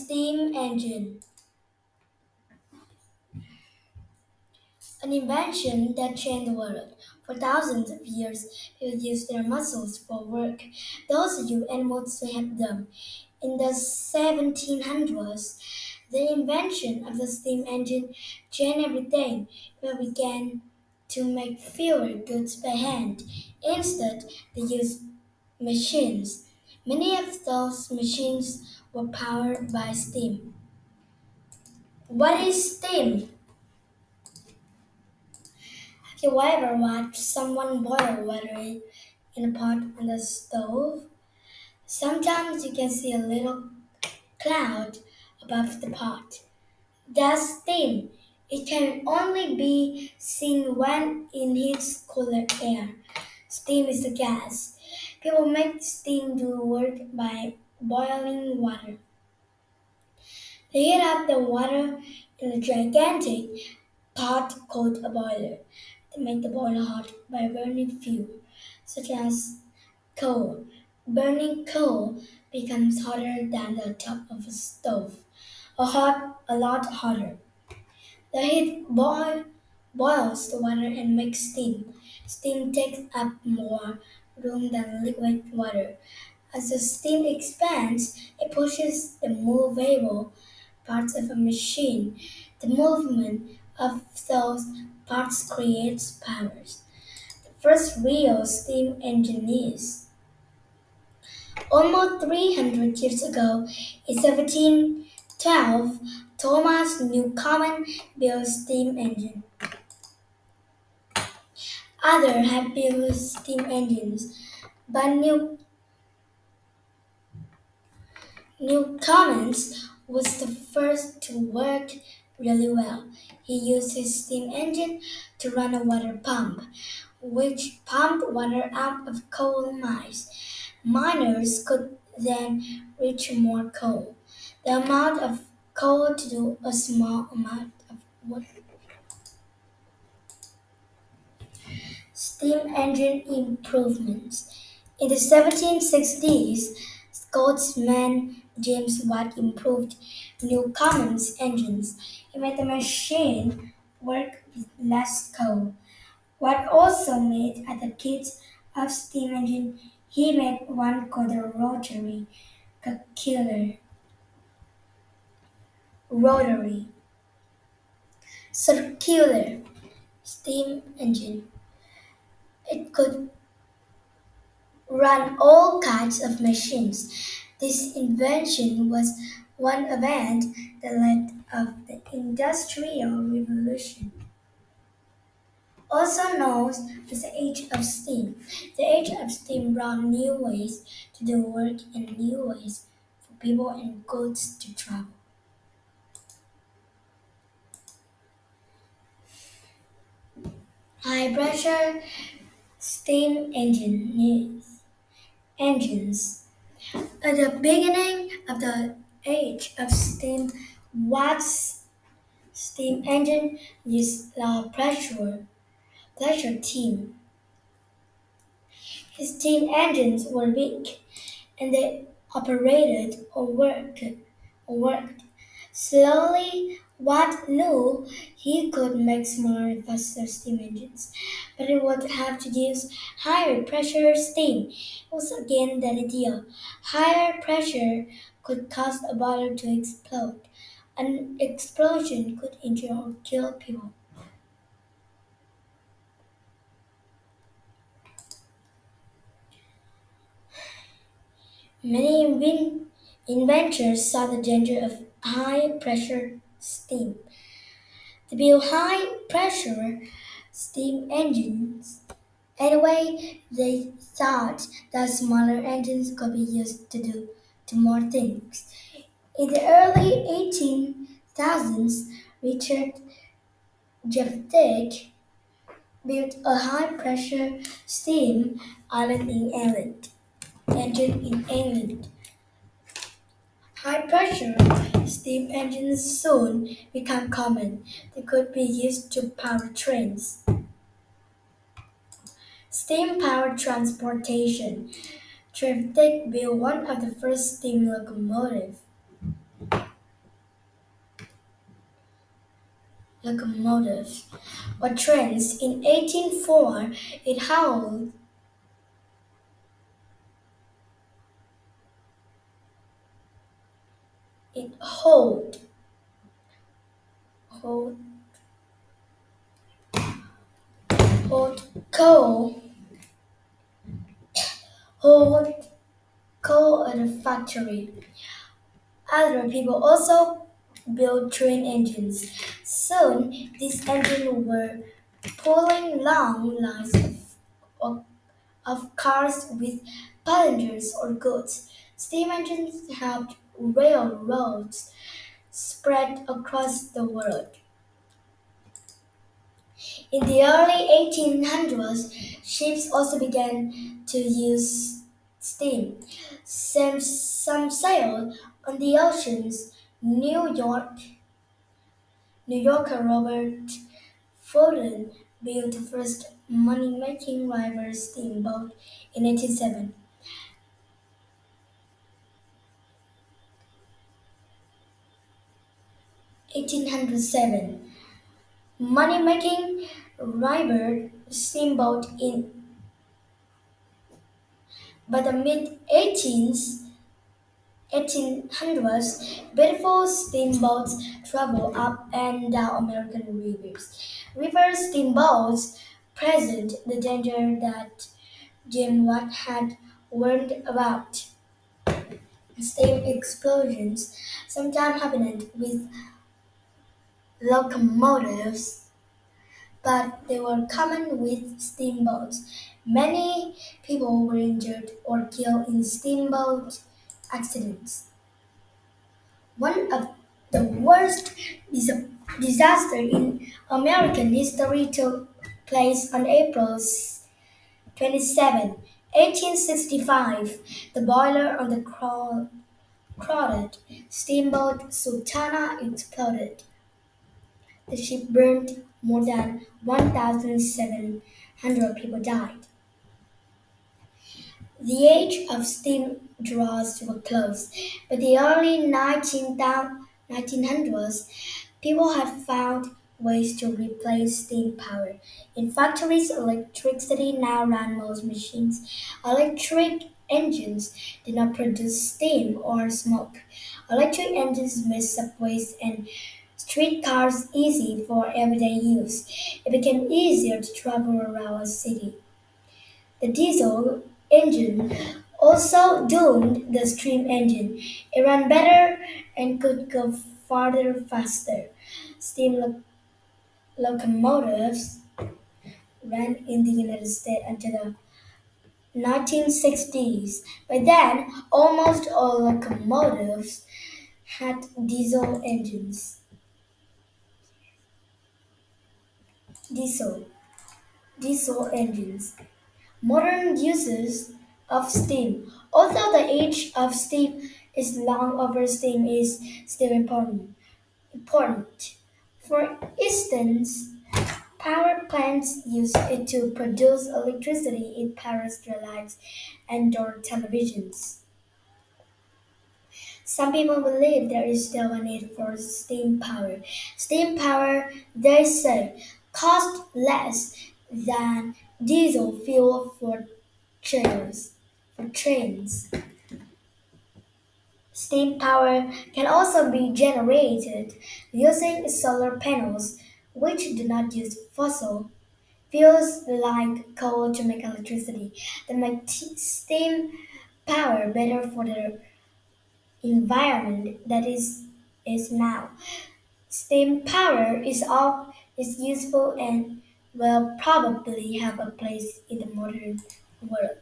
steam engine, an invention that changed the world. For thousands of years, people used their muscles for work. Those used animals to help them. In the 1700s, the invention of the steam engine changed everything. People began to make fewer goods by hand. Instead, they used machines. Many of those machines were powered by steam. What is steam? Have you ever watched someone boil water in a pot on the stove? Sometimes you can see a little cloud above the pot. That's steam. It can only be seen when it hits cooler air. Steam is the gas. People make steam do work by boiling water. They heat up the water in a gigantic pot called a boiler. They make the boiler hot by burning fuel, such as coal. Burning coal becomes hotter than the top of a stove, a lot hotter. The boils the water and makes steam. Steam takes up more room than liquid water. As the steam expands, it pushes the movable parts of a machine. The movement of those parts creates powers. The first real steam engine is almost 300 years ago, in 1712, Thomas Newcomen built a steam engine. Others had built steam engines, but Newcomen's was the first to work really well. He used his steam engine to run a water pump, which pumped water out of coal mines. Miners could then reach more coal, the amount of coal to do a small amount of work. Steam engine improvements. In the 1760s, Scotsman James Watt improved Newcomen's engines. He made the machine work with less coal. Watt also made other kits of steam engine. He made one called the circular, rotary, circular steam engine. It could run all kinds of machines. This invention was one event that led of the Industrial Revolution, also known as the Age of Steam. The Age of Steam brought new ways to do work and new ways for people and goods to travel. High pressure steam engines. At the beginning of the age of steam, Watt's steam engine used low pressure steam. His steam engines were weak and they operated or worked slowly. Watt knew he could make smaller and faster steam engines, but he would have to use higher pressure steam. It was again that idea. Higher pressure could cause a boiler to explode. An explosion could injure or kill people. Many inventors saw the danger of high pressure steam. To build high pressure steam engines, anyway, they thought that smaller engines could be used to do more things. In the early 18,000s, Richard Jephthek built a high pressure steam engine in England. High pressure steam engines soon became common. They could be used to power trains. Steam powered transportation. Trevithick built one of the first steam locomotives. locomotives or trains. In 1804, it hauled, it hold, hold coal, hold coal at a factory. Other people also built train engines. Soon, these engines were pulling long lines of, of cars with passengers or goods. Steam engines helped railroads spread across the world. In the early 1800s, ships also began to use steam. Some sailed on the oceans. New York, New Yorker Robert Fulton built the first money-making river steamboat in 1807. Money-making river steamboat in by the mid 1800s, beautiful steamboats travel up and down American rivers. River steamboats present the danger that Jim Watt had warned about. Steam explosions sometimes happened with locomotives, but they were common with steamboats. Many people were injured or killed in steamboat accidents. One of the worst disasters in American history took place on April 27, 1865. The boiler on the crowded steamboat Sultana exploded. The ship burned. More than 1,700 people died. The age of steam draws to a close. By the early 1900s, people had found ways to replace steam power. In factories, electricity now ran most machines. Electric engines did not produce steam or smoke. Electric engines made subways and streetcars easy for everyday use. It became easier to travel around a city. The diesel engine also doomed the steam engine. It ran better and could go farther faster. Steam locomotives ran in the United States until the 1960s. By then, almost all locomotives had diesel, diesel engines. Modern uses of steam. Although the age of steam is long over, steam is still important. For instance, power plants use it to produce electricity. It powers their lights and door televisions. Some people believe there is still a need for steam power. Steam power, they say, costs less than diesel fuel for trains. Steam power can also be generated using solar panels, which do not use fossil fuels like coal to make electricity. They make steam power better for the environment that is now. Steam power is useful and will probably have a place in the modern world.